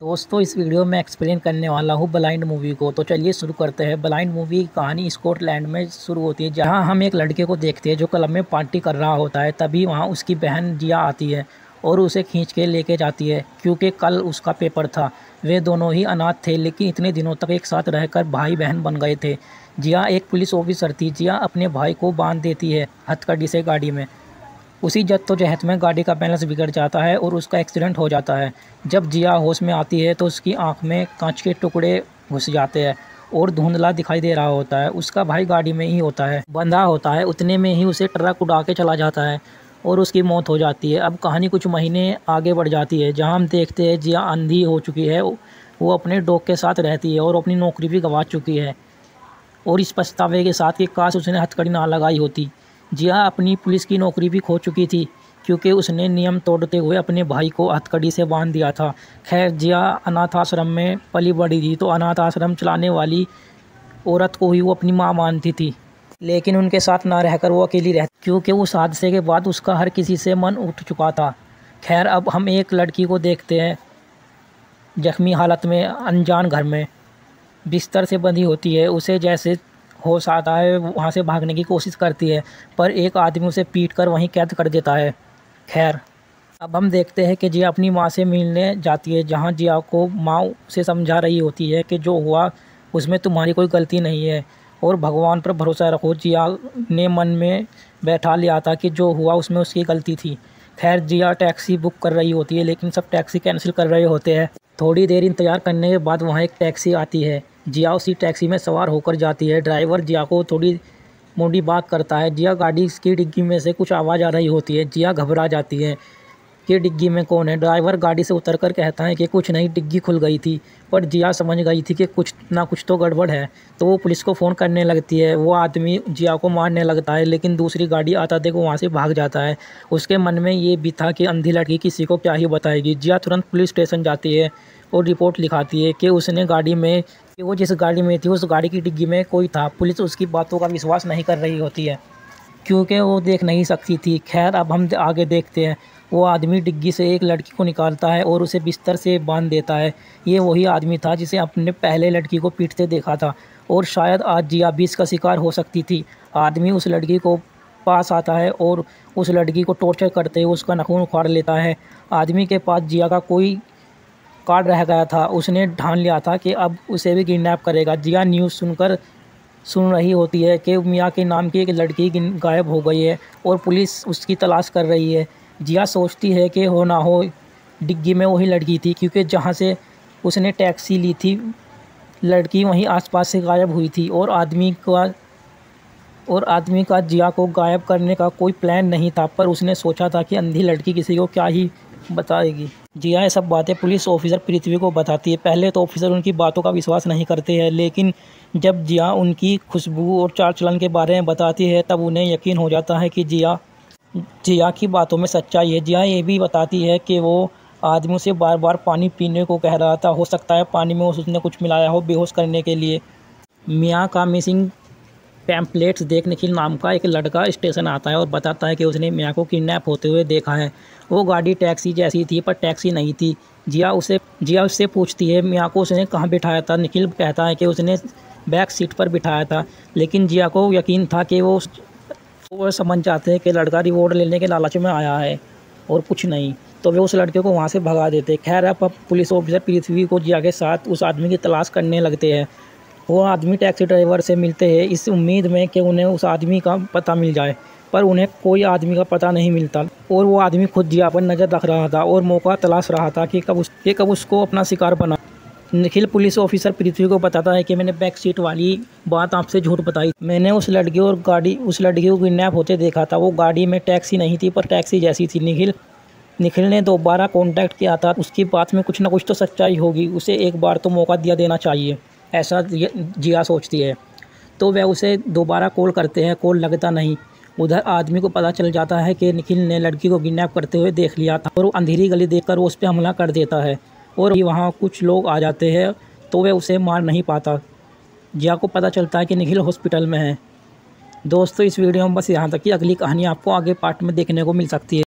दोस्तों इस वीडियो में एक्सप्लेन करने वाला हूँ ब्लाइंड मूवी को। तो चलिए शुरू करते हैं। ब्लाइंड मूवी की कहानी स्कॉटलैंड में शुरू होती है, जहाँ हम एक लड़के को देखते हैं जो क्लब में पार्टी कर रहा होता है। तभी वहाँ उसकी बहन जिया आती है और उसे खींच के लेके जाती है, क्योंकि कल उसका पेपर था। वे दोनों ही अनाथ थे, लेकिन इतने दिनों तक एक साथ रहकर भाई बहन बन गए थे। जिया एक पुलिस ऑफिसर थी। जिया अपने भाई को बांध देती है हथकड़ी से गाड़ी में। उसी जद्दोजहद में गाड़ी का बैलेंस बिगड़ जाता है और उसका एक्सीडेंट हो जाता है। जब जिया होश में आती है तो उसकी आंख में कांच के टुकड़े घुस जाते हैं और धुंधला दिखाई दे रहा होता है। उसका भाई गाड़ी में ही होता है, बंधा होता है। उतने में ही उसे ट्रक उड़ा के चला जाता है और उसकी मौत हो जाती है। अब कहानी कुछ महीने आगे बढ़ जाती है, जहाँ हम देखते हैं जिया अंधी हो चुकी है। वो अपने डॉग के साथ रहती है और अपनी नौकरी भी गंवा चुकी है, और इस पछतावे के साथ कि काश उसने हथकड़ी ना लगाई होती। जिया अपनी पुलिस की नौकरी भी खो चुकी थी, क्योंकि उसने नियम तोड़ते हुए अपने भाई को हथकड़ी से बांध दिया था। खैर, जिया अनाथ आश्रम में पली बड़ी थी, तो अनाथ आश्रम चलाने वाली औरत को ही वो अपनी माँ मानती थी। लेकिन उनके साथ ना रहकर वो अकेली रहती, क्योंकि उस हादसे के बाद उसका हर किसी से मन उठ चुका था। खैर, अब हम एक लड़की को देखते हैं जख्मी हालत में अनजान घर में बिस्तर से बंधी होती है। उसे जैसे होश आता है वहाँ से भागने की कोशिश करती है, पर एक आदमी उसे पीटकर वहीं कैद कर देता है। खैर, अब हम देखते हैं कि जिया अपनी माँ से मिलने जाती है, जहाँ जिया को माँ से समझा रही होती है कि जो हुआ उसमें तुम्हारी कोई गलती नहीं है और भगवान पर भरोसा रखो। जिया ने मन में बैठा लिया था कि जो हुआ उसमें उसकी गलती थी। खैर, जिया टैक्सी बुक कर रही होती है, लेकिन सब टैक्सी कैंसिल कर रहे होते हैं। थोड़ी देर इंतज़ार करने के बाद वहाँ एक टैक्सी आती है। जिया उसी टैक्सी में सवार होकर जाती है। ड्राइवर जिया को थोड़ी मोटी बात करता है। जिया गाड़ी की डिग्गी में से कुछ आवाज़ आ रही होती है। जिया घबरा जाती है कि डिग्गी में कौन है। ड्राइवर गाड़ी से उतरकर कहता है कि कुछ नहीं, डिग्गी खुल गई थी। पर जिया समझ गई थी कि कुछ ना कुछ तो गड़बड़ है, तो वो पुलिस को फ़ोन करने लगती है। वो आदमी जिया को मारने लगता है, लेकिन दूसरी गाड़ी आता देख वो वहाँ से भाग जाता है। उसके मन में ये भी था कि अंधी लड़की किसी को क्या ही बताएगी। जिया तुरंत पुलिस स्टेशन जाती है और रिपोर्ट लिखाती है कि उसने गाड़ी में कि वो जिस गाड़ी में थी उस गाड़ी की डिग्गी में कोई था। पुलिस उसकी बातों का विश्वास नहीं कर रही होती है, क्योंकि वो देख नहीं सकती थी। खैर, अब हम आगे देखते हैं। वो आदमी डिग्गी से एक लड़की को निकालता है और उसे बिस्तर से बांध देता है। ये वही आदमी था जिसे अपने पहले लड़की को पीटते देखा था, और शायद आज जिया भी इसका शिकार हो सकती थी। आदमी उस लड़की को पास आता है और उस लड़की को टॉर्चर करते हुए उसका नाखून उखाड़ लेता है। आदमी के पास जिया का कोई कार्ड रह गया था। उसने ठान लिया था कि अब उसे भी किडनैप करेगा। जिया न्यूज़ सुन रही होती है कि मिया के नाम की एक लड़की गायब हो गई है और पुलिस उसकी तलाश कर रही है। जिया सोचती है कि हो ना हो डिग्गी में वही लड़की थी, क्योंकि जहाँ से उसने टैक्सी ली थी लड़की वहीं आसपास से गायब हुई थी, और आदमी का जिया को गायब करने का कोई प्लान नहीं था। पर उसने सोचा था कि अंधी लड़की किसी को क्या ही बताएगी। जिया ये सब बातें पुलिस ऑफिसर पृथ्वी को बताती है। पहले तो ऑफिसर उनकी बातों का विश्वास नहीं करते हैं, लेकिन जब जिया उनकी खुशबू और चाल चलन के बारे में बताती है तब उन्हें यकीन हो जाता है कि जिया की बातों में सच्चाई है। जिया ये भी बताती है कि वो आदमी से बार बार पानी पीने को कह रहा था। हो सकता है पानी में उसने कुछ मिलाया हो बेहोश करने के लिए। मियाँ का मिसिंग पैम्पलेट्स देख निखिल नाम का एक लड़का स्टेशन आता है और बताता है कि उसने मियाँ को किडनैप होते हुए देखा है। वो गाड़ी टैक्सी जैसी थी, पर टैक्सी नहीं थी। जिया उससे पूछती है मियाँ को उसने कहाँ बिठाया था। निखिल कहता है कि उसने बैक सीट पर बिठाया था, लेकिन जिया को यकीन था कि वो समझ जाते हैं कि लड़का रिवॉर्ड लेने के लालच में आया है और कुछ नहीं, तो वे उस लड़के को वहाँ से भगा देते। खैर, अब पुलिस ऑफिसर पृथ्वी को जिया के साथ उस आदमी की तलाश करने लगते हैं। वो आदमी टैक्सी ड्राइवर से मिलते हैं इस उम्मीद में कि उन्हें उस आदमी का पता मिल जाए, पर उन्हें कोई आदमी का पता नहीं मिलता। और वो आदमी खुद जिया पर नज़र रख रहा था और मौका तलाश रहा था कि कब उसको अपना शिकार बना। निखिल पुलिस ऑफिसर पृथ्वी को बताता है कि मैंने बैक सीट वाली बात आपसे झूठ बताई। मैंने उस लड़की को किडनैप होते देखा था। वो गाड़ी में टैक्सी नहीं थी, पर टैक्सी जैसी थी। निखिल ने दोबारा कॉन्टैक्ट किया था। उसकी बात में कुछ ना कुछ तो सच्चाई होगी। उसे एक बार तो मौका दिया देना चाहिए, ऐसा जिया सोचती है। तो वह उसे दोबारा कॉल करते हैं। कॉल लगता नहीं। उधर आदमी को पता चल जाता है कि निखिल ने लड़की को किडनैप करते हुए देख लिया था, और वो अंधेरी गली देखकर वो उस पर हमला कर देता है, और वहाँ कुछ लोग आ जाते हैं, तो वह उसे मार नहीं पाता। जिया को पता चलता है कि निखिल हॉस्पिटल में है। दोस्तों इस वीडियो में बस यहाँ तक कि अगली कहानी आपको आगे पार्ट में देखने को मिल सकती है।